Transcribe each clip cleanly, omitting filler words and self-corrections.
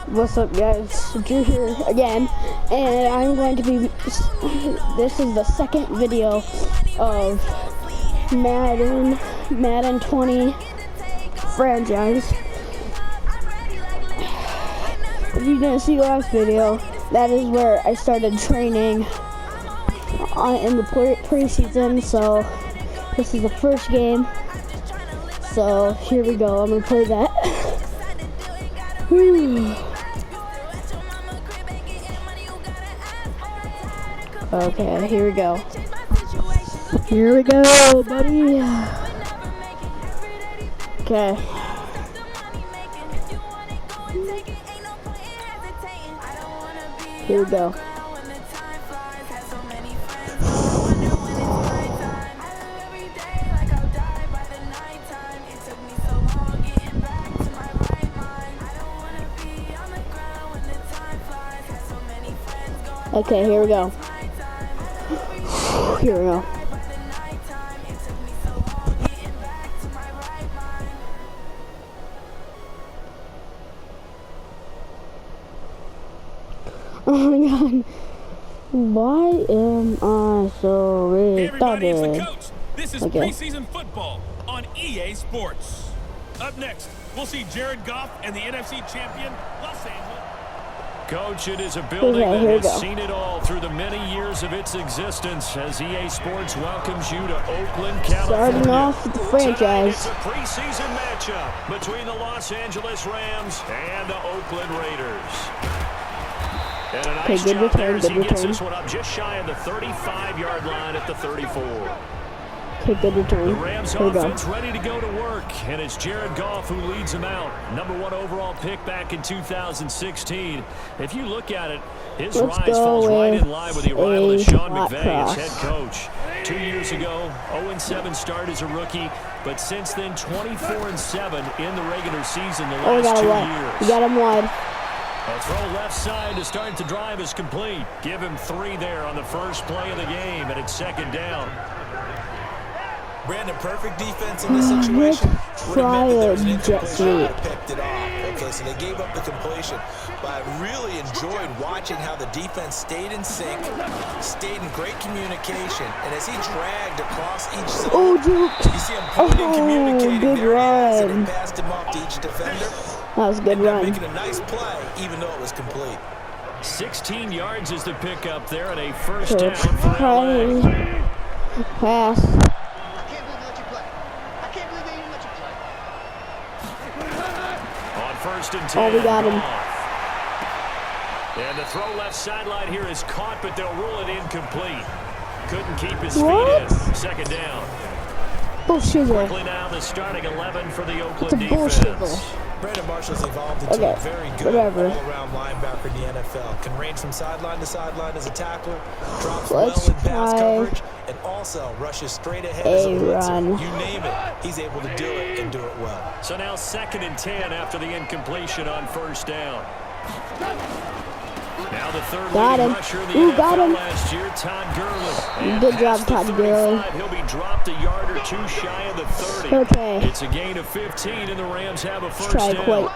What's up, guys? Drew here again, and I'm going to be. This is the second video of Madden 20 franchise. If you didn't see the last video, that is where I started training in the preseason. So this is the first game. So here we go. I'm gonna play that. Okay, here we go. Here we go, buddy. Okay. Here we go. Okay, here we go. Here we go. Oh my god. Why am I so retarded? This is preseason football on EA Sports. Up next, we'll see Jared Goff and the NFC champion, Los Angeles. Coach, it is a building that has seen it all through the many years of its existence as EA Sports welcomes you to Oakland, California. Starting off with the franchise. It's a preseason matchup between the Los Angeles Rams and the Oakland Raiders. And a nice job there as he gets this one up just shy of the 35-yard line at the 34. Okay, good return. The Rams offense ready to go to work, and it's Jared Goff who leads them out. #1 overall pick back in 2016. If you look at it, his rise falls right in line with the arrival of Sean McVay as head coach. 2 years ago, 0-7 start as a rookie, but since then 24-7 in the regular season the last 2 years. You got him wide. A throw left side to start the drive is complete. Give him 3 there on the first play of the game, and it's second down. Brandon, perfect defense in this situation would have meant that there was an incompletion and picked it off. Okay, so they gave up the completion. But I really enjoyed watching how the defense stayed in sync, stayed in great communication, and as he dragged across each zone, you see him pointing, communicating there and passed him off to each defender. That was a good run. Making a nice play, even though it was complete. 16 yards is the pickup there, and a first down for LA. Pass. First and 10. Oh, we got him. And the throw left sideline here is caught, but they'll rule it incomplete. Couldn't keep his feet in. Second down. Bullshit. Quickly now the starting 11 for the Oakland defense. Brandon Marshall's evolved into a very good all-around linebacker in the NFL. Can range from sideline to sideline as a tackler, drops well in pass coverage, and also rushes straight ahead as a blitzer. You name it, he's able to do it and do it well. So now 2nd and 10 after the incompletion on first down. Now the third leading rusher in the NFL last year, Todd Gurley. Good job, Todd Gurley. He'll be dropped a yard or 2 shy of the 30. Okay. It's a gain of 15, and the Rams have a first down.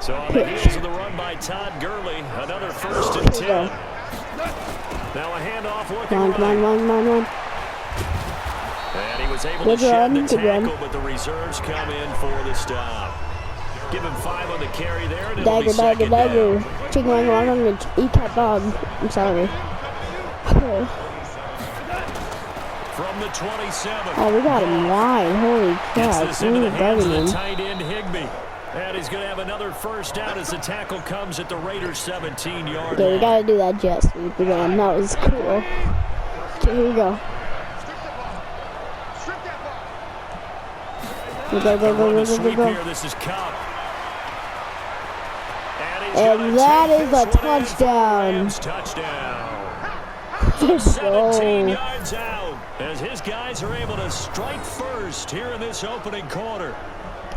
So on the heels of the run by Todd Gurley, another 1st and 10. Now a handoff looking right. Come on. And he was able to shed the tackle, but the reserves come in for the stop. Give him 5 on the carry there, and it'll be second down. Chicken wing, I'm gonna eat that dog. I'm sorry. From the 27. Oh, we got him wide. Holy crap. Gets this into the hands of the tight end, Higbee. And he's going to have another first down as the tackle comes at the Raiders' 17-yard line. Okay, we got to do that jet sweep again. That was cool. Okay, here we go. Go. This is Cobb. And that is a touchdown. Touchdown. 17 yards out as his guys are able to strike first here in this opening quarter.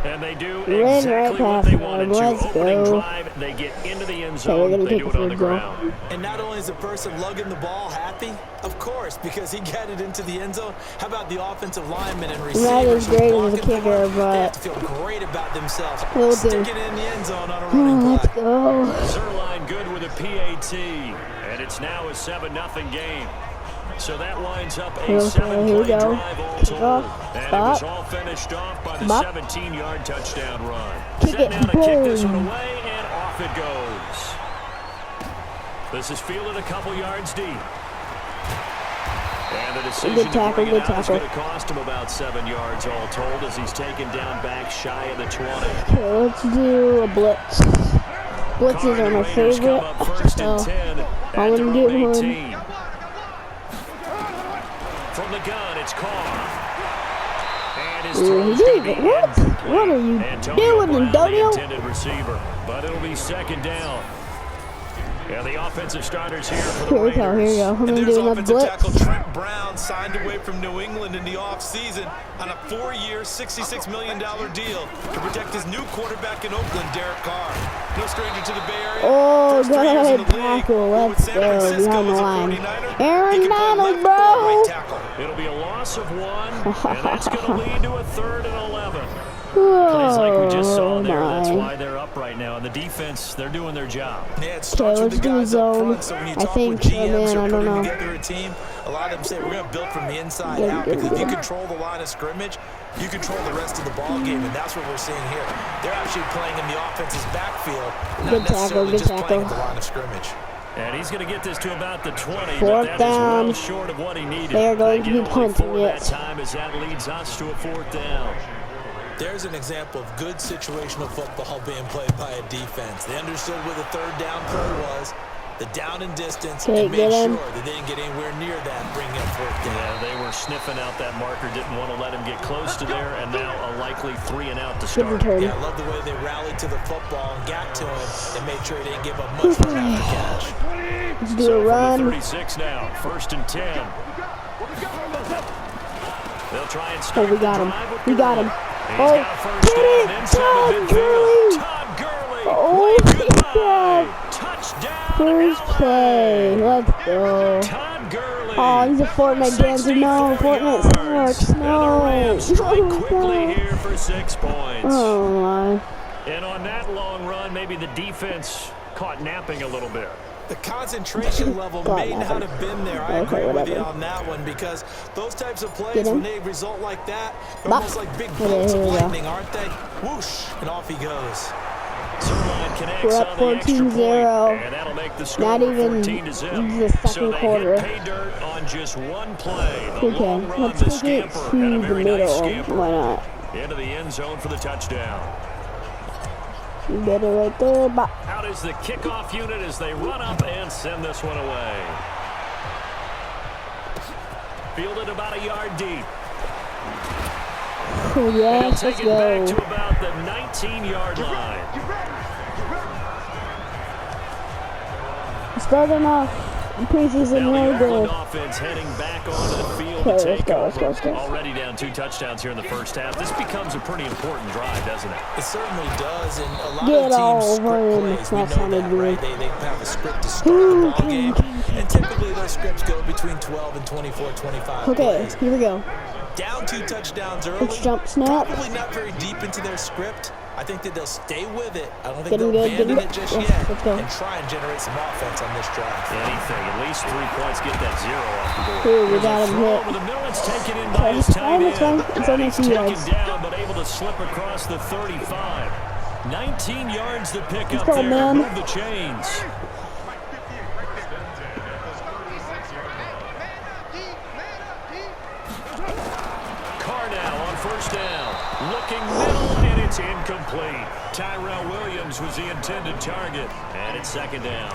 And they do Ran exactly right what they past wanted him. to. Let's Opening go. drive, they get into the end Okay, we're zone. gonna They take do the it on the field goal. ground. And not only is the person lugging the ball happy, of course, because he got it into the end zone. How about the offensive linemen and receivers? Not as great as a blocking for kicker, him? They have but to feel great about themselves. he'll do. Sticking it in the end zone on a running Let's play. go. Zerline good with a PAT. And it's now a 7-0 game. So that winds up a Okay, here we 7-play go. drive all Kick told. off. And it Stop. was all finished off by the Stop. 17-yard touchdown run. Kick Set it. now to kick this one Boom. away, and off it goes. This is fielded a couple yards deep. And the decision Good tackle, to bring it good out is tackle. going to cost him about 7 yards all told as he's taken down back shy of the 20. Okay, let's do a blitz. Blitzes are my Raiders come favorite. up first and So 10 I'm at gonna their give own him. 18. From the gun, it's Carr. And his throw's going to be What? What are you doing, Brown, the Antonio? intended receiver, but it'll be second down. Yeah, the offensive starters here for the Here we go, Raiders. here we go. I'm And gonna there's do another offensive tackle blitz. Trent Brown signed away from New England in the offseason on a 4-year, $66 million deal to protect his new quarterback in Oakland, Derek Carr. No stranger to the Bay Area. Oh, First 3 years in good the league. tackle. But with Let's San go. Francisco Behind the as a line. 49er, Aaron he can play Donald, left or bro. right tackle. It'll be a loss of 1, and that's going to lead to a 3rd and 11. Oh, Plays like we just saw there. That's my. why they're up right now. And the defense, they're doing their job. Yeah, it starts Okay, with the let's do guys up zone. front. So when you I talk think with so, GMs man, who I are don't putting know. together a team, a lot of them say we're going to build from the inside Good, out good, because if you good. control the line of scrimmage, you control the rest of the ball game, and that's what we're seeing here. They're actually playing in the offense's backfield, not Good tackle, necessarily good just playing tackle. at the line of scrimmage. And he's going to get this to about the 20, Fourth but that is well down. short of what he needed. They are going to They be get only punting 4 that it. time as that leads us to a 4th down. There's an example of good situational football being played by a defense. They understood what the 3rd down play was, the down and distance, Okay, and get made him. sure that they didn't get anywhere near that, bringing up 4th down. Yeah, they were sniffing out that marker, didn't want to let him get close to there, and now a likely 3 and out to Good start. return. Yeah, I love the way they rallied to the football and got to him and made sure he didn't give up much for after catch. Let's do So a from the run. 36 now, 1st and 10. They'll try and Oh, start we got the him. drive with We got him. Gurley. He's Oh, got a first get down it, inside Todd the midfield. Gurley. Todd Gurley. Oh, Wave yeah. goodbye. Touchdown, First LA. play. Let's go. Todd Gurley. Oh, he's a Fortnite dancer. No, 64 Fortnite yards. sucks. And the No. Rams strike Oh, quickly no. here for 6 points. Oh, my. And on that long run, maybe the defense caught napping a little bit. The concentration level God, may not nothing. have been there. I Okay, agree with you whatever. on that one because those types of plays, Get him. when they result like that, they're Bop. almost like big Okay, bolts here of we go. lightning, aren't they? Whoosh, and off he goes. Zerline connects We're up on the extra 14-0. point, and that'll make the score Not even 14 to zip. the second so they quarter. hit pay dirt on just one play. The Okay, long run, let's the take it scamper, to and a the very nice middle. scamper Why not? into the end zone for the touchdown. You get it right there. Bop. Out is the kickoff unit as they run up and send this one away. Fielded about a yard deep. Oh, And he'll yes, take let's it back go. to about the 19-yard line. Starting off preseason Now really the good. Oakland offense heading back onto the field Okay, to take let's go, over. let's go. Already down 2 touchdowns here in the first half. This becomes a pretty important drive, doesn't it? It certainly does, and a lot Get of all teams over him. script plays. We That know sounded that, weird. right? They have a script to start the ball game, and typically those scripts go between 12 and 24, 25 Okay, plays. here we go. Down 2 touchdowns early. Let's jump snap. Probably not very deep into their script. I think that they'll stay with it. I don't think Getting they'll good, getting abandon it good. just Yes, yet let's go. and try and generate some offense on this drive. Anything, at least 3 points, get that 0 off the board. Here, we There's got a him throw hit. over the middle. It's taken in by Okay, his it's tight fine, end. it's fine. It's And only he's 2 taken yards. down, but able to slip across the 35. 19 yards to pick Let's up go, there man. to move the chains. Carr now on first down. Looking middle, and it's incomplete. Tyrell Williams was the intended target, and it's second down.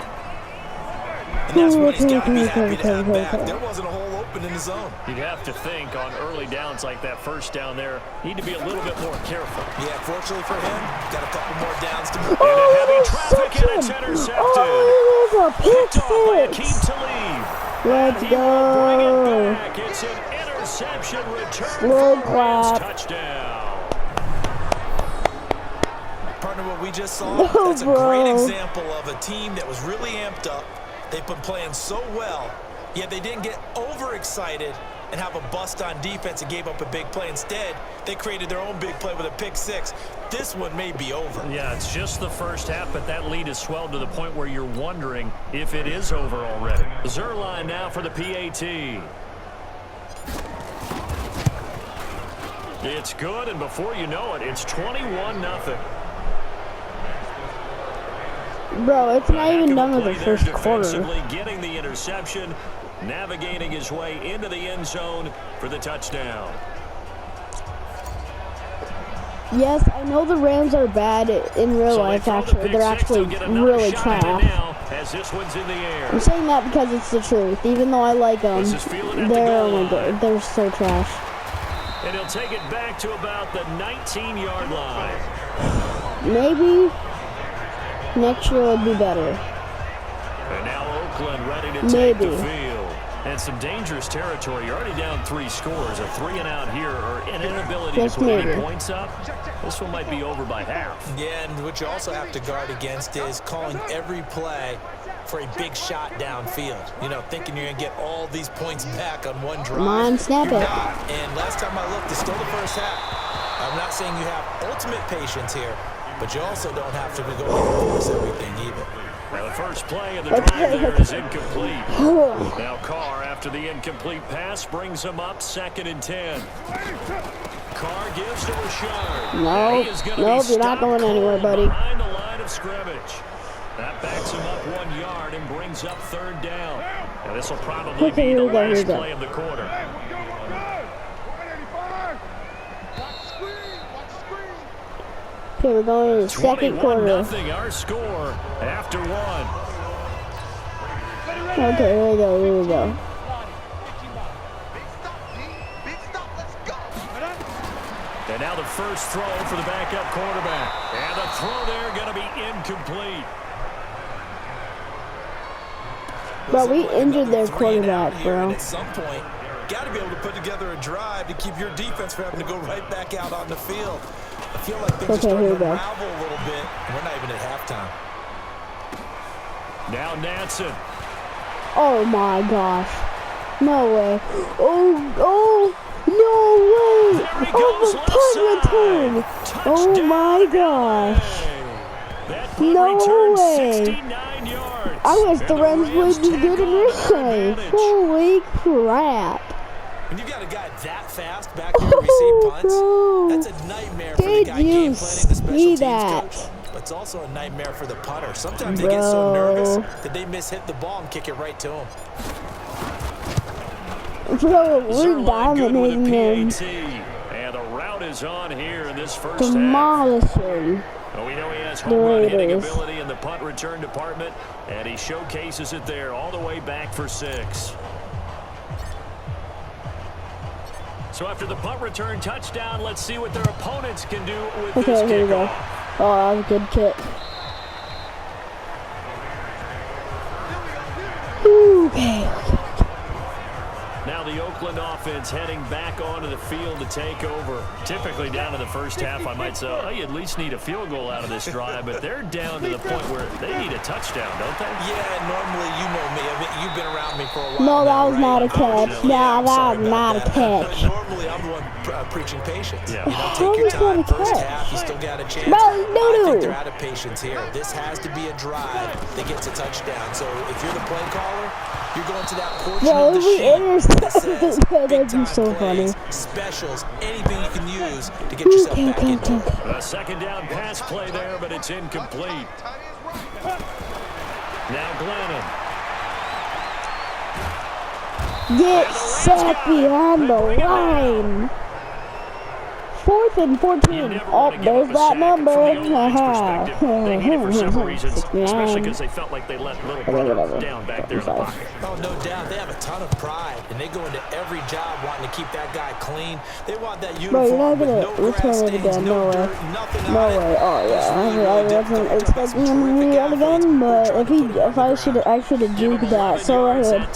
And that's what he's got to be Okay, happy to have okay, back. okay. There wasn't a hole open in the zone. You'd have to think on early downs like that first down there, need to be a little bit more careful. Yeah, fortunately for him, got a couple more downs to Into Oh, heavy traffic, and it's interception. intercepted. Oh, it was a Picked off by pick Akeem six. Talib. Let's And he will bring it go. back. It's an interception return Slow for a Rams clap. touchdown. we just saw, that's a great example of a team that was really amped up. They've been playing so well, yet they didn't get overexcited and have a bust on defense and gave up a big play. Instead, they created their own big play with a pick six. This one may be over. Yeah, it's just the first half, but that lead has swelled to the point where you're wondering if it is over already. Zerline now for the PAT. It's good, and before you know it, it's 21-0. Bro, it's not even done with the first quarter. Getting the interception, navigating his way into the end zone for the touchdown. Yes, I know the Rams are bad in real life, actually. They're actually really trash. As this one's in the air. I'm saying that because it's the truth. Even though I like them, they're so trash. And he'll take it back to about the 19-yard line. Maybe next year would be better. And now Oakland ready to take the field. And some dangerous territory. You're already down 3 scores. A 3-and-out here, or an inability to put any points up. This one might be over by half. Yeah, and what you also have to guard against is calling every play for a big shot downfield. You know, thinking you're going to get all these points back on one drive. Come on, snap it. And last time I looked, it's still the first half. I'm not saying you have ultimate patience here, but you also don't have to go and force everything either. Now the first play of the drive there is incomplete. Now Carr, after the incomplete pass, brings him up 2nd and 10. Carr gives to Rashard. Nope, you're not going anywhere, buddy. Behind the line of scrimmage. That backs him up 1 yard and brings up 3rd down. And this will probably be the last play of the quarter. Okay, we're going to the second quarter. 21-0 our score after 1. Okay, here we go. And now the first throw for the backup quarterback. And the throw there going to be incomplete. Bro, we injured their quarterback, bro. At some point, got to be able to put together a drive to keep your defense from having to go right back out on the field. I feel like things are starting to unravel a little bit. We're not even at halftime. Now Nansen. Oh my gosh. No way. Oh, no way. Oh, the punt return. Oh my gosh. No way. I wish the Rams would be good in real life. Holy crap. When you got a guy that fast back there to receive punts, that's a nightmare for the guy game planning, the special teams coach. But it's also a nightmare for the punter. Sometimes they get so nervous that they miss-hit the ball and kick it right to him. Bro, we're dominating them. And the route is on here in this first demolishing. Well, we know he has home run hitting ability in the punt return department, and he showcases it there all the way back for 6. So after the punt return touchdown, let's see what their opponents can do with this kickoff. Here we go. Oh, that was a good kick. Okay. Now the Oakland offense heading back onto the field to take over. Typically down in the first half, I might say, oh, you at least need a field goal out of this drive, but they're down to the point where they need a touchdown, don't they? Yeah, normally, you know me. I mean, you've been around me for a while. No, that was not a catch. Nah, that was not a catch. Normally, I'm the one preaching patience. Yeah. You know, take your time. First half, you still got a chance. I think they're out of patience here. This has to be a drive that gets a touchdown. So if you're the play caller, you're going to that portion of the sheet that says big time so plays, specials, anything you can use to get yourself back into it. A second down pass play there, but it's incomplete. Now Glennon. Get set behind the line. 4th and 14. Oh, there's that number. They need it for several reasons, especially because they felt like they let little brother down back there in the pocket. Oh, no doubt. They have a ton of pride, and they go into every job wanting to keep that guy clean. They want that uniform with no grass stains, no dirt, nothing on it. No way. Oh, yeah. I wasn't expecting him to do that again, but I should have juked that so I could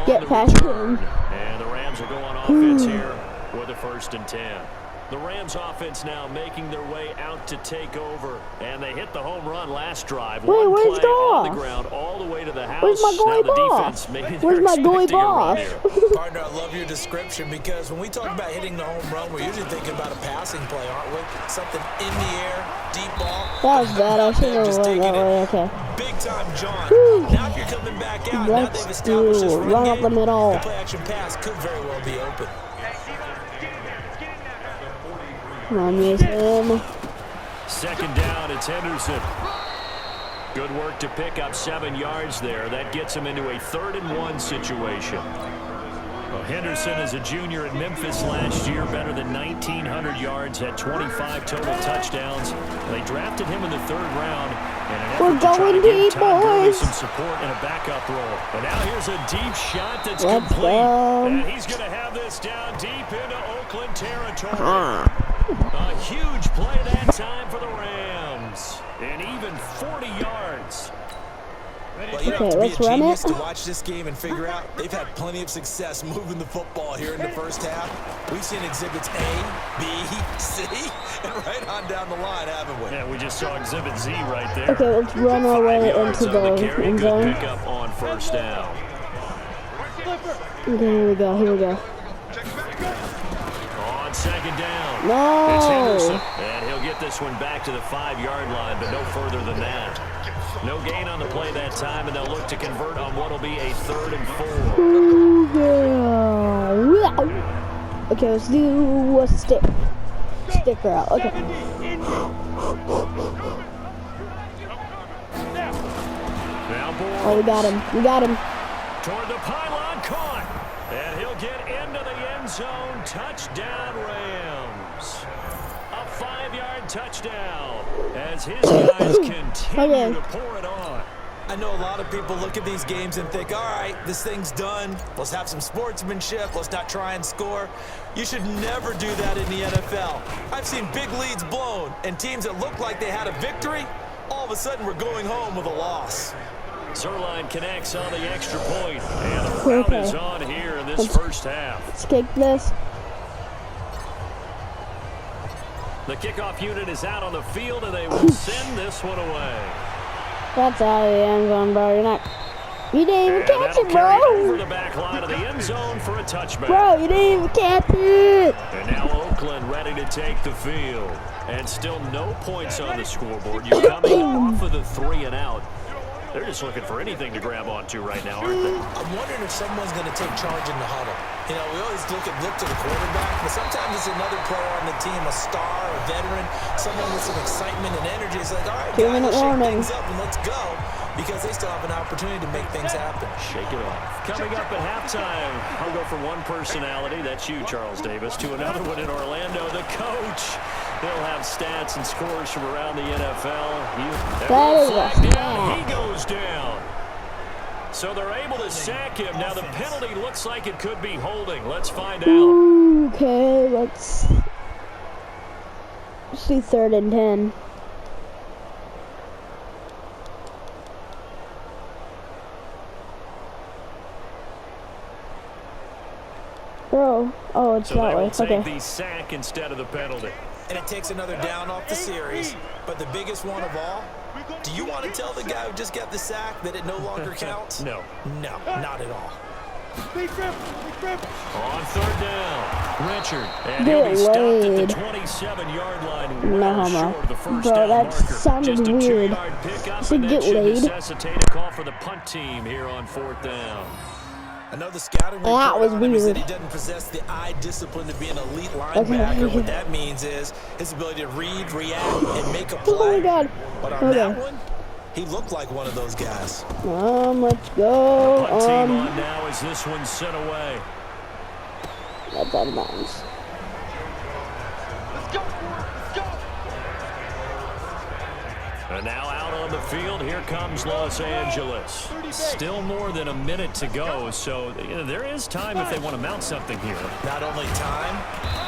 get past him. And the Rams will go on offense here with a 1st and 10. The Rams offense now making their way out to take over. And they hit the home run last drive. Wait, One where's play on Goff? the ground all the way to the house. Where's my goalie now the ball? defense, maybe Where's they're my goalie expecting a run ball? here. Partner, I love your description because when we talk about hitting the home run, we're usually thinking about a passing play, aren't we? Something in the air, deep ball. That was bad. I should have Just went that taking way. it. Okay. Big time, John. Whew. Now if you're coming back out, now Let's they've established this do run run up the game, middle. the play action pass could very well be open. Come on, Mason. Second down, it's Henderson. Good work to pick up 7 yards there. That gets him into a 3rd and 1 situation. Well, Henderson is a junior at Memphis last year, better than 1,900 yards, had 25 total touchdowns. They drafted him in the 3rd round in an effort to try to give Todd Gurley some support in a backup role. And now here's a deep shot that's complete. And he's going to have this down deep into Oakland territory. A huge play that time for the Rams. And even 40 yards. Well, you Okay, have to be let's a run genius it. to watch this game and figure out they've had plenty of success moving the football here in the first half. We've seen exhibits A, B, C, and right on down the line, haven't we? Yeah, we just saw Exhibit Z right there. Okay, let's run our way 5 yards into on the carry. end Good zone. pickup on 1st down. Okay, here we go. Here we go. On 2nd down. No. It's Henderson. And he'll get this one back to the 5-yard line, but no further than that. No gain on the play that time, and they'll look to convert on what will be a 3rd and 4. Okay, let's do a sticker out. Okay. Now Bourne. Oh, we got him. We got him. Toward the pylon, caught. And he'll get into the end zone. Touchdown, Rams. A 5-yard touchdown as his guys continue to pour it on. I know a lot of people look at these games and think, all right, this thing's done. Let's have some sportsmanship. Let's not try and score. You should never do that in the NFL. I've seen big leads blown, and teams that looked like they had a victory, all of a sudden we're going home with a loss. Zerline connects on the extra point, and the crowd is on here in this first half. Let's kick this. The kickoff unit is out on the field, and they will send this one away. That's out of the end zone, bro. You didn't even catch it, Over bro. the back line of the end zone for a touchback. Bro, you didn't even catch it. And now Oakland ready to take the field. And still no points on the scoreboard. You're coming off of the 3 and out. They're just looking for anything to grab onto right now, aren't they? I'm wondering if someone's going to take charge in the huddle. You know, we always look to the quarterback, but sometimes it's another player on the team, a star, a veteran, someone with some excitement and energy. It's like, all right, guys, let's shake things up and let's go, because they still have an opportunity to make things happen. Shake it off. Coming up at halftime, I'll go from one personality, that's you, Charles Davis, to another one in Orlando, the coach. He'll have stats and scores from around the NFL. He goes down. So they're able to sack him. Now the penalty looks like it could be holding. Let's find out. Okay, let's see 3rd and 10. Bro, oh, it's that way. So they will take Okay. the sack instead of the penalty. And it takes another down off the series. But the biggest one of all, do you want to tell the guy who just got the sack that it no longer counts? No. No, not at all. On 3rd down, Richard. And he'll be stopped at the 27-yard line. Well short of the first down that marker. sounded Just a weird. 2-yard pickup, Should and that get should laid. necessitate a call for the punt team here on 4th down. I know the scouting report That was on him is that weird. he doesn't possess the eye discipline to be an elite linebacker. What that means is his ability to read, react, and make a play. Oh my God. But on that one, he looked like one of those guys. Let's go. Punt team on now as this one's sent away. That's out of bounds. And now out on the field, here comes Los Angeles. Still more than a minute to go, so there is time if they want to mount something here. Not only time,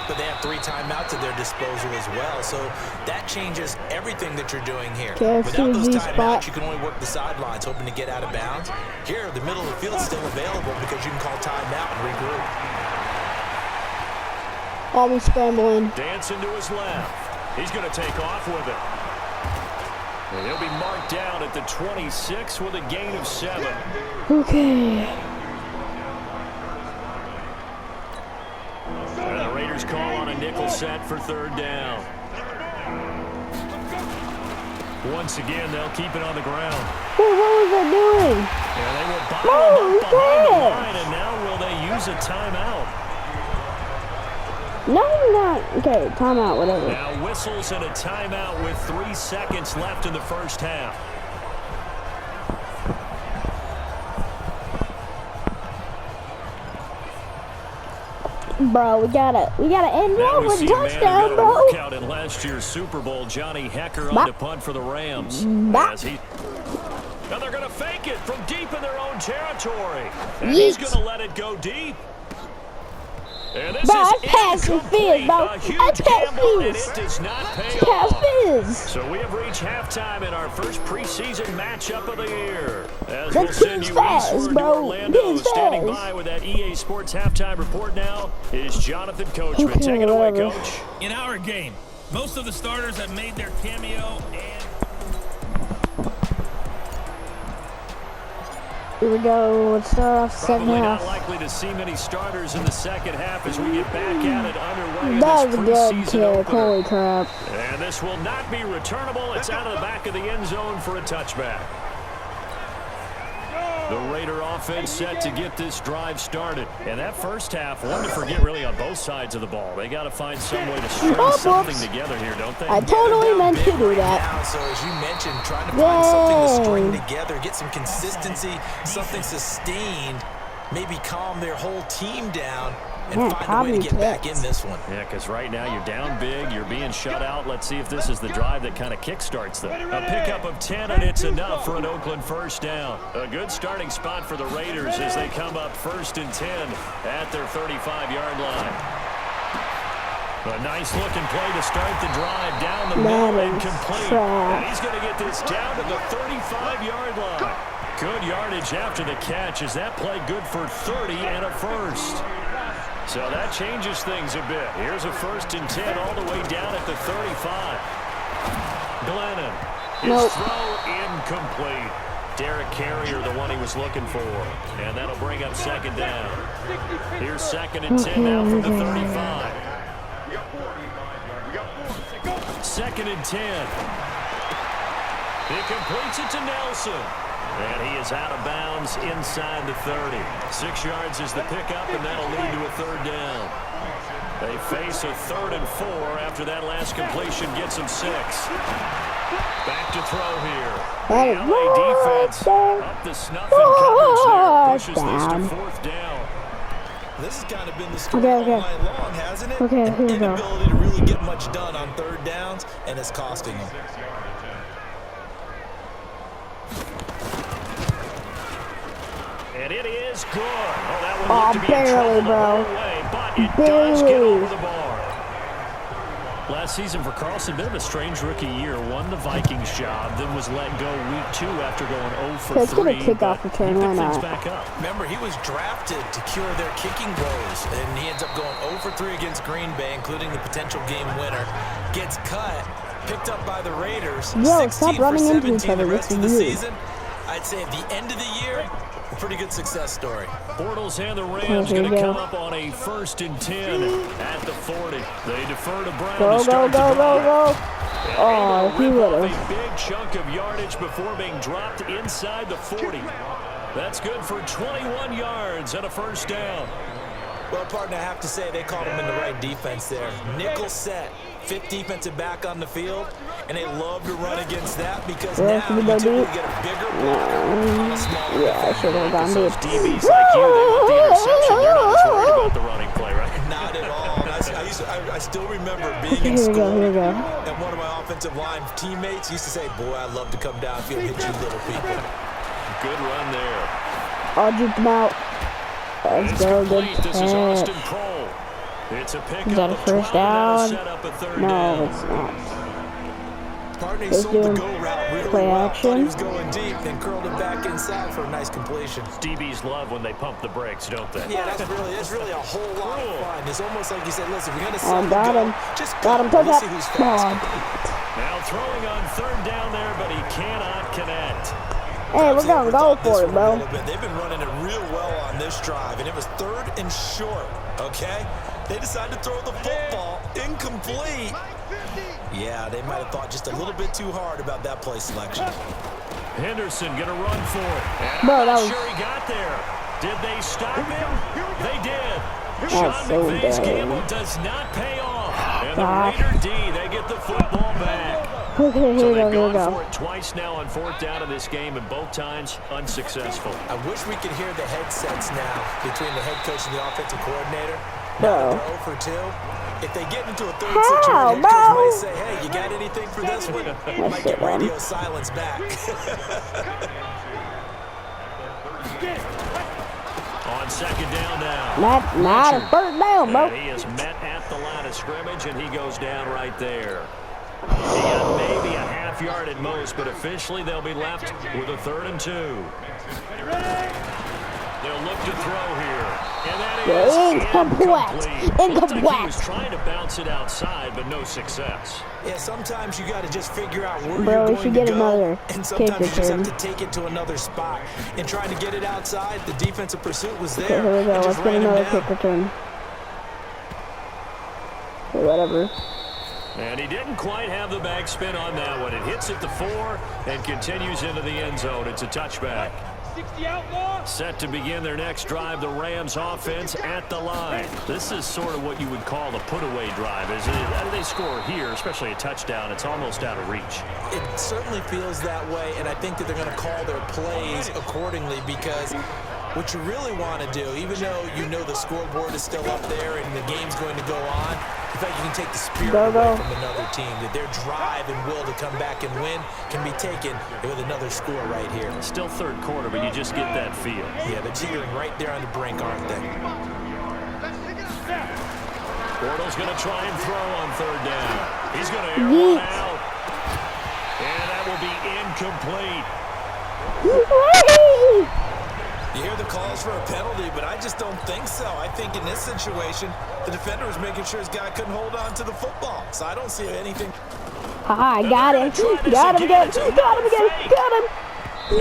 but they have 3 timeouts at their disposal as well. So that changes everything that you're doing here. Without those timeouts, you can only work the sidelines, hoping to get out of bounds. Here, the middle of the field is still available because you can call timeout and regroup. Almost scrambling. Dancing to his left. He's going to take off with it. And he'll be marked down at the 26 with a gain of 7. Okay. And the Raiders call on a nickel set for 3rd down. Once again, they'll keep it on the ground. Hey, what was I doing? And they were bottling up behind the line, and now will they use a timeout? No, not. Okay, timeout, whatever. Now whistles and a timeout with 3 seconds left in the first half. Bro, we gotta end Now up we with a see a man who touchdown, got a bro. workout in last year's Super Bowl. Johnny Hecker on to punt for the Rams. Now they're going to fake it from deep in their own territory. And he's going to let it go deep. And this Bro, is pass and fizz, bro. a huge gamble, and it does not pay Pass off. fizz. So we have reached halftime in our first preseason matchup of the year. As That we'll send team's you fast, eastward to bro. Orlando. Team's Standing fast. by with that EA Sports halftime report now is Jonathan Coachman. Okay, Take it away, whatever. Coach. In our game, most of the starters have made their cameo, and Here we go. Let's start off second Probably half. not likely to see many starters in the second half as we get back at it underway in That this was a good preseason kick. opener. Holy crap. And this will not be returnable. It's out of the back of the end zone for a touchback. The Raider offense set to get this drive started. And that first half, one to forget really on both sides of the ball. They got to find some way to string something together here, don't they? I totally meant to do that. Now, so as you mentioned, trying to find something to string together, get some consistency, something sustained, maybe calm their whole team down, and find a way to get back in this one. Yeah, because right now you're down big, you're being shut out. Let's see if this is the drive that kind of kickstarts them. A pickup of 10, and it's enough for an Oakland first down. A good starting spot for the Raiders as they come up 1st and 10 at their 35-yard line. A nice-looking play to start the drive down the middle and complete. And he's going to get this down to the 35-yard line. Good yardage after the catch as that play good for 30 and a first. So that changes things a bit. Here's a 1st and 10 all the way down at the 35. Glennon. His throw incomplete. Derek Carrier, the one he was looking for. And that'll bring up 2nd down. Here's 2nd and 10 now from the 35. 2nd and 10. He completes it to Nelson. And he is out of bounds inside the 30. 6 yards is the pickup, and that'll lead to a 3rd down. They face a 3rd and 4 after that last completion gets them 6. Back to throw here. The LA defense up the snuff in coverage there. Pushes this to 4th down. This has kind of been the story all night long, hasn't it? Okay, here we go. Inability to really get much done on 3rd downs, and it's costing them. And it is good. Oh, that one looked to be barely, in trouble bro. the whole way, but it does get over the bar. Last season for Carlson, bit of a strange rookie year. Won the Vikings job, then was let go week 2 after going 0 for 3. Let's get a kickoff return, why not? Back up. Remember, he was drafted to cure their kicking woes, and he ends up going 0 for 3 against Green Bay, including the potential game winner. Gets cut, picked up by the Raiders. Yo, stop running into each 17 other. the This rest is of the weird. season. I'd say at the end of the year, a pretty good success story. Bortles and the Rams going to come up on a 1st and 10 at the 40. They defer to Brown to start the drive. Go. Oh, he would A have. big chunk of yardage before being dropped inside the 40. That's good for 21 yards and a 1st down. Well, partner, I have to say they called him in the right defense there. Nickel set, 5th defensive back on the field, and they love to run against that because now you typically get a bigger blocker on a smaller Yeah, I should have gone Those deep. DBs like you, they want the interception. You're not as worried about the running play, right? Not at all. I still remember being in school, and one of my offensive line teammates used to say, boy, I'd love to come downfield and hit you little people. Good run there. I'll juke him out. Let's go, good This is Austin catch. Cole. It's a pickup Is that a of 12, first down? set up a 3rd No, down. it's not. Partner He's sold the doing go route really play well. Thought he action. was going deep, then curled it back inside for a nice completion. DBs love when they pump the brakes, don't they? Yeah, that's really a whole lot of fun. It's almost like you said, listen, if you're going to set got go, him. just Got him. We'll see who's fast. Now throwing on third down there, but he cannot connect. Hey, we're going to go for it, bro. They've been running it real well on this drive, and it was 3rd and short, okay? They decided to throw the football incomplete. Yeah, they might have thought just a little bit too hard about that play selection. Henderson going to run for it. And Bro, I'm not that was... sure he got there. Did they stop him? They did. Sean so McVay's gamble does not pay off. And the Raider D, they get the football back. Okay, So here they've we go. gone for it twice now on 4th down in this game, and both times unsuccessful. I wish we could hear the headsets now between the head coach and the offensive coordinator. Bro. Now they're 0 for 2. If they get into a third situation, the coach might say, hey, you got anything for this one? Might get radio silence back. On 2nd down now. Not a 3rd down, bro. And he is met at the line of scrimmage, and he goes down right there. He got maybe a half yard at most, but officially they'll be left with a 3rd and 2. They'll look to throw here. And that is incomplete. He was trying to bounce it outside, but no success. Yeah, sometimes you got to just figure out where Bro, you're we going should to get go, another and sometimes kick you just have return. to take it to another spot. And trying to get it outside, the defensive pursuit was there. Okay, here we go. and Let's just get ran him another down. kick return. Okay, whatever. And he didn't quite have the back spin on that one. It hits at the 4 and continues into the end zone. It's a touchback. Set to begin their next drive, the Rams offense at the line. This is sort of what you would call a put-away drive, isn't it? They score here, especially a touchdown. It's almost out of reach. It certainly feels that way, and I think that they're going to call their plays accordingly, because what you really want to do, even though you know the scoreboard is still up there and the game's going to go on, in fact, you can take the spirit away from another team, that their drive and will to come back and win can be taken with another score right here. Still 3rd quarter, but you just get that feel. Yeah, they're teetering right there on the brink, aren't they? Bortles going to try and throw on 3rd down. He's going to air one out. And that will be incomplete. You hear the calls for a penalty, but I just don't think so. I think in this situation, the defender was making sure his guy couldn't hold on to the football. So I don't see anything. Haha, got him. Got him again. Got him again. Got him.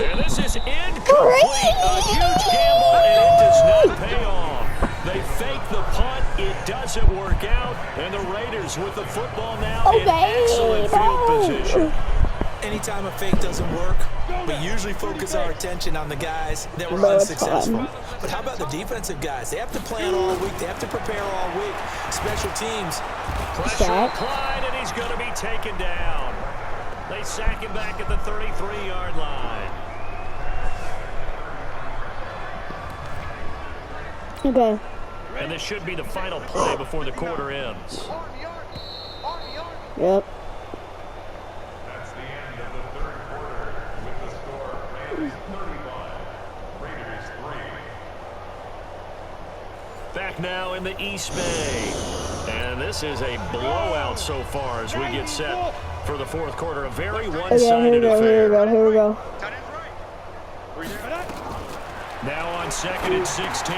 And this is incomplete. A huge gamble, and it does not pay off. They fake the punt. It doesn't work out. And the Raiders with the football now in excellent field position. Anytime a fake doesn't work, we usually focus our attention on the guys that were unsuccessful. But how about the defensive guys? They have to plan all week. They have to prepare all week. Special teams. Pressure applied, and he's going to be taken down. They sack him back at the 33-yard line. Okay. And this should be the final play before the quarter ends. Yep. That's the end of the 3rd quarter with the score Raiders 31, Raiders 3. Back now in the East Bay. And this is a blowout so far as we get set for the 4th quarter. A very one-sided affair. Here we go. Now on 2nd and 16.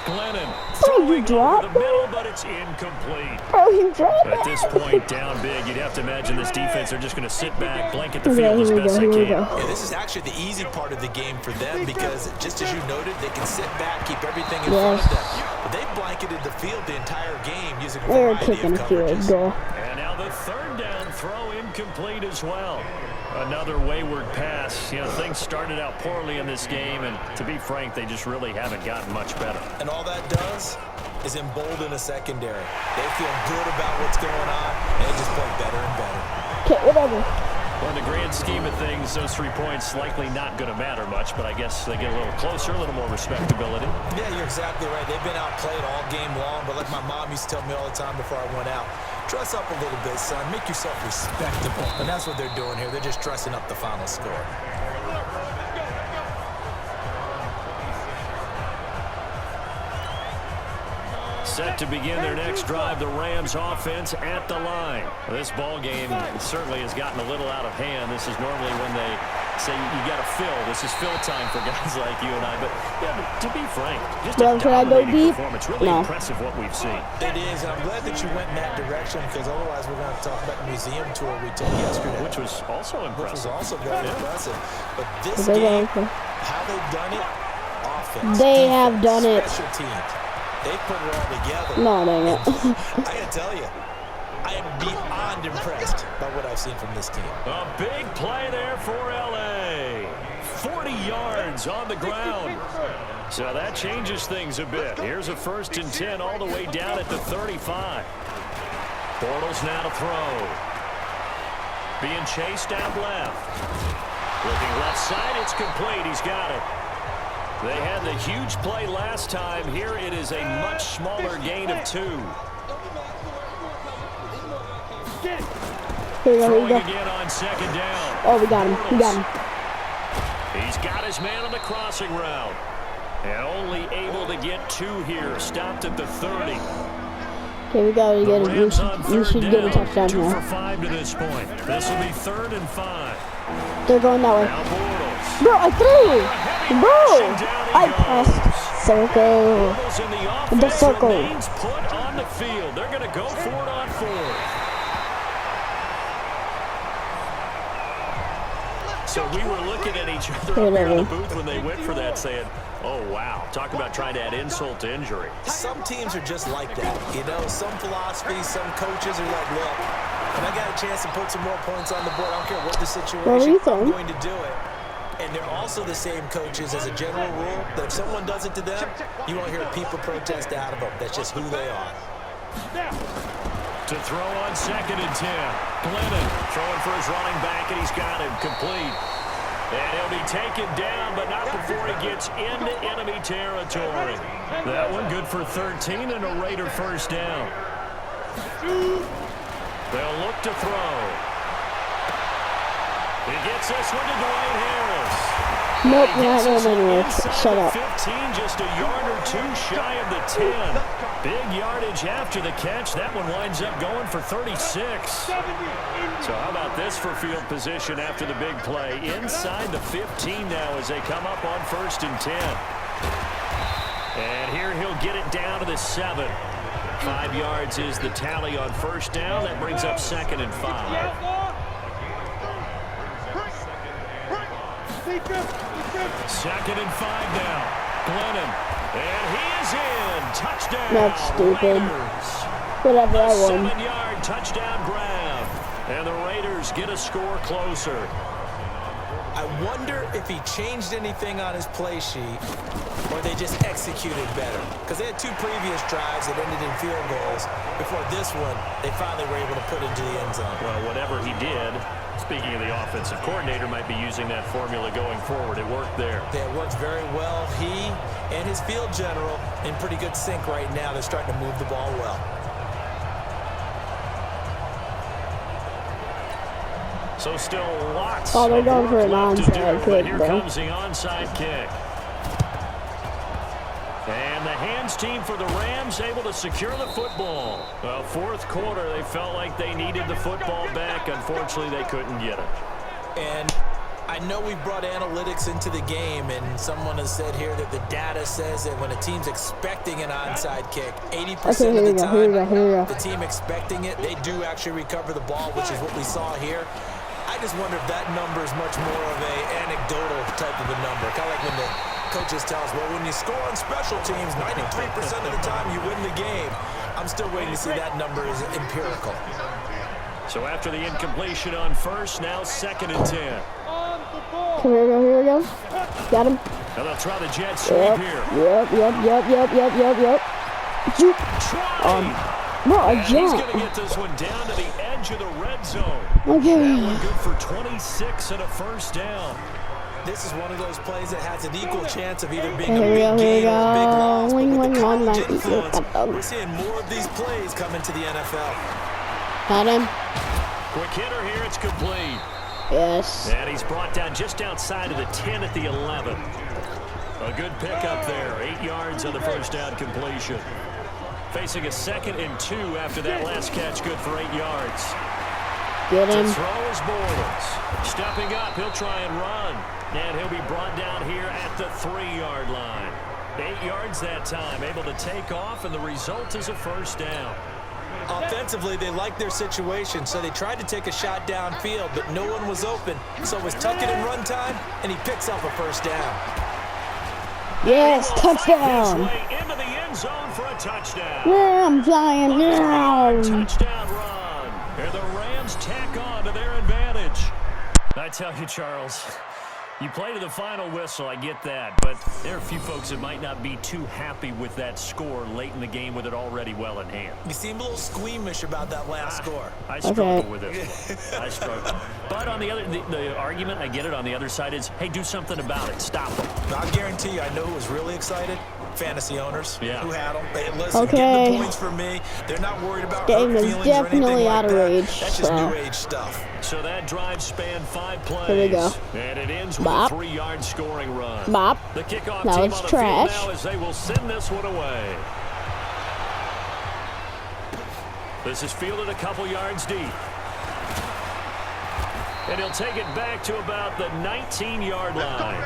Glennon Oh, you throwing over dropped the middle, but it's incomplete. Oh, you dropped At this point, down big, you'd have to imagine this defense, they're just going to sit back, blanket the field as best they can. Yeah, this is actually the easy part of the game for them, because just as you noted, they can sit back, keep everything in front of them. But they blanketed the field the entire game using a variety of coverages. And now the 3rd down throw incomplete as well. Another wayward pass. You know, things started out poorly in this game, and to be frank, they just really haven't gotten much better. And all that does is embolden a secondary. They feel good about what's going on, and they just play better and better. Okay, whatever. Well, in the grand scheme of things, those 3 points likely not going to matter much, but I guess they get a little closer, a little more respectability. Yeah, you're exactly right. They've been outplayed all game long, but like my mom used to tell me all the time before I went out, dress up a little bit, son. Make yourself respectable. And that's what they're doing here. They're just dressing up the final score. Set to begin their next drive, the Rams offense at the line. Well, this ball game certainly has gotten a little out of hand. This is normally when they say you got to fill. This is fill time for guys like you and I. But yeah, to be frank, just Well, a should I go dominating deep? performance. Really No. impressive what we've seen. It is. I'm glad that you went in that direction because otherwise we're going to talk about the museum tour we took yesterday. Which was also Which was impressive. also very impressive. But this They game, don't. how they've done it, offense, They defense, have done it. special teams. They put it all together. No, dang it. I got to tell you, I am beyond impressed by what I've seen from this team. A big play there for L.A. 40 yards on the ground. So that changes things a bit. Here's a 1st and 10 all the way down at the 35. Bortles now to throw. Being chased out left. Looking left side, it's complete. He's got it. They had the huge play last time. Here it is a much smaller gain of 2. Here we go, here we Throwing go. again on 2nd down. Oh, we got him. We got him. He's got his man on the crossing route. And only able to get 2 here. Stopped at the 30. Okay, we got to get The it. Rams on We 3rd should get a down. touchdown 2 for here. 5 to this point. This will be 3rd and 5. They're going that way. Now Bortles. Bro, I threw! Bro! I pressed circle. Bortles in the The offense circle. remains put on the field. They're going to go for it on 4th. So we were looking at each other up here in the booth when they went for that saying, oh, wow. Talk about trying to add insult to injury. Some teams are just like that. You know, some philosophies, some coaches are like, look, when I got a chance to put some more points on the board, I don't care what the situation, I'm going to do it. And they're also the same coaches as a general rule that if someone does it to them, you won't hear people protest out of them. That's just who they are. To throw on 2nd and 10. Glennon throwing for his running back, and he's got him complete. And he'll be taken down, but not before he gets into enemy territory. That one good for 13 and a Raider 1st down. They'll look to throw. He gets this one to Dwight Harris. Nope, He not gets this going one anywhere. inside Shut the up. 15, just a yard or 2 shy of the 10. Big yardage after the catch. That one winds up going for 36. So how about this for field position after the big play? Inside the 15 now as they come up on 1st and 10. And here he'll get it down to the 7. 5 yards is the tally on 1st down. That brings up 2nd and 5. 2nd and 5 now. Glennon. And he is in. Touchdown. That's stupid. Raiders. Whatever, I A won. 7-yard touchdown grab. And the Raiders get a score closer. I wonder if he changed anything on his play sheet or they just executed better. Because they had 2 previous drives that ended in field goals. Before this one, they finally were able to put into the end zone. Well, whatever he did, speaking of the offensive coordinator, might be using that formula going forward. It worked there. Yeah, it works very well. He and his field general in pretty good sync right now. They're starting to move the ball well. So still lots Oh, they're of going for work an left to onside do, kick, but here bro. comes the onside kick. And the hands team for the Rams able to secure the football. Well, 4th quarter, they felt like they needed the football back. Unfortunately, they couldn't get it. And I know we brought analytics into the game, and someone has said here that the data says that when a team's expecting an onside kick, 80% of the time, the team expecting it, they do actually recover the ball, which is what we saw here. I just wonder if that number is much more of a anecdotal type of a number. Kind of like when the coaches tell us, well, when you score on special teams, 93% of the time you win the game. I'm still waiting to see that number is empirical. So after the incompletion on 1st, now 2nd and 10. Here we go. Got him. Now they'll try the jet sweep here. Yep. Juke. Bro, I And he's going to jumped. get this one down to the edge of the red zone. Okay. That one good for 26 and a 1st down. This is one of those plays that has an equal chance of either being Here we a go, big here we gain or a big go. loss. But Wing, with the wing, college wing, influence, wing. we're seeing more of these plays come into the NFL. Got him. Quick hitter here, it's complete. Yes. And he's brought down just outside of the 10 at the 11. A good pickup there. 8 yards on the 1st down completion. Facing a 2nd and 2 after that last catch, good for 8 yards. Get him. To throw his Bortles. Stepping up, he'll try and run. And he'll be brought down here at the 3-yard line. 8 yards that time, able to take off, and the result is a first down. Offensively, they liked their situation, so they tried to take a shot downfield, but no one was open. So it was tuck it in run time, and he picks up a first down. Yes, touchdown. Into the end zone for a touchdown. Yeah, I'm flying down. Touchdown run. And the Rams tack on to their advantage. I tell you, Charles, you play to the final whistle, I get that, but there are a few folks that might not be too happy with that score late in the game with it already well in hand. You seem a little squeamish about that last score. I struggle with it. I struggle. But on the other, the argument, I get it, on the other side is, hey, do something about it. Stop them. I guarantee you, I know who was really excited. Fantasy owners who had them. Hey, listen, Okay. get the points for me. They're not worried about Game hurt is feelings or anything definitely like out of that. rage, That's just so. new age stuff. So that drive spanned 5 plays. Here we go. And it ends with Bop. a 3-yard scoring run. Bop. The kickoff Now team it's on the trash. field now as they will send this one away. This is fielded a couple yards deep. And he'll take it back to about the 19-yard line.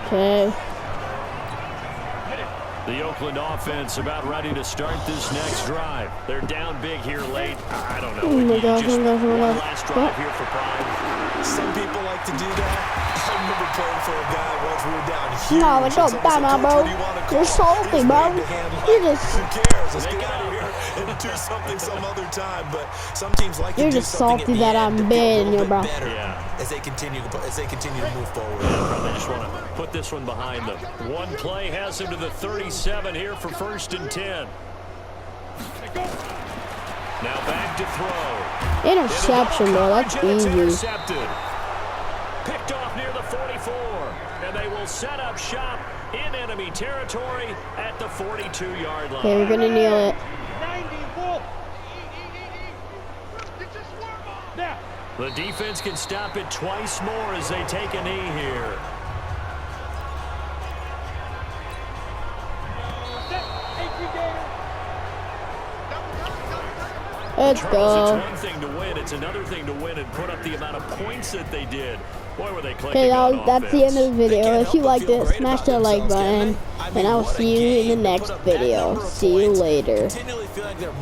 Okay. The Oakland offense about ready to start this next drive. They're down big here late. I don't know. Oh my gosh, Just oh my gosh, oh my one gosh. last drive here for pride. Some people like to do that. I remember playing for a guy once we were down huge. No, it don't Someone said, matter, "Coach, bro. what do you want to call You're it?" salty, He's bro. ready to handle it. You're just- Who cares? Let's Make get it out of over. here and do something some other time. But some teams like You're to do just something salty at the that end I'm to feel a big, little bro. bit better Yeah. as they continue to move forward. Probably just want to put this one behind them. One play has him to the 37 here for 1st and 10. Now back to throw. Interception, bro. That's It's easy. intercepted. Picked off near the 44. And they will set up shop in enemy territory at the 42-yard line. Okay, we're gonna kneel it. The defense can stop it twice more as they take a knee here. Let's Charles, go. it's one thing to win. It's another thing to win and put up the amount of points that they did. Boy, were they clicking Okay, on that's the end of the video. Can't If you help but liked feel it, great smash about that like themselves, can button, they? I and mean, I will what a see you in the game to next put up that video. number of See you points, later. continually feel like they're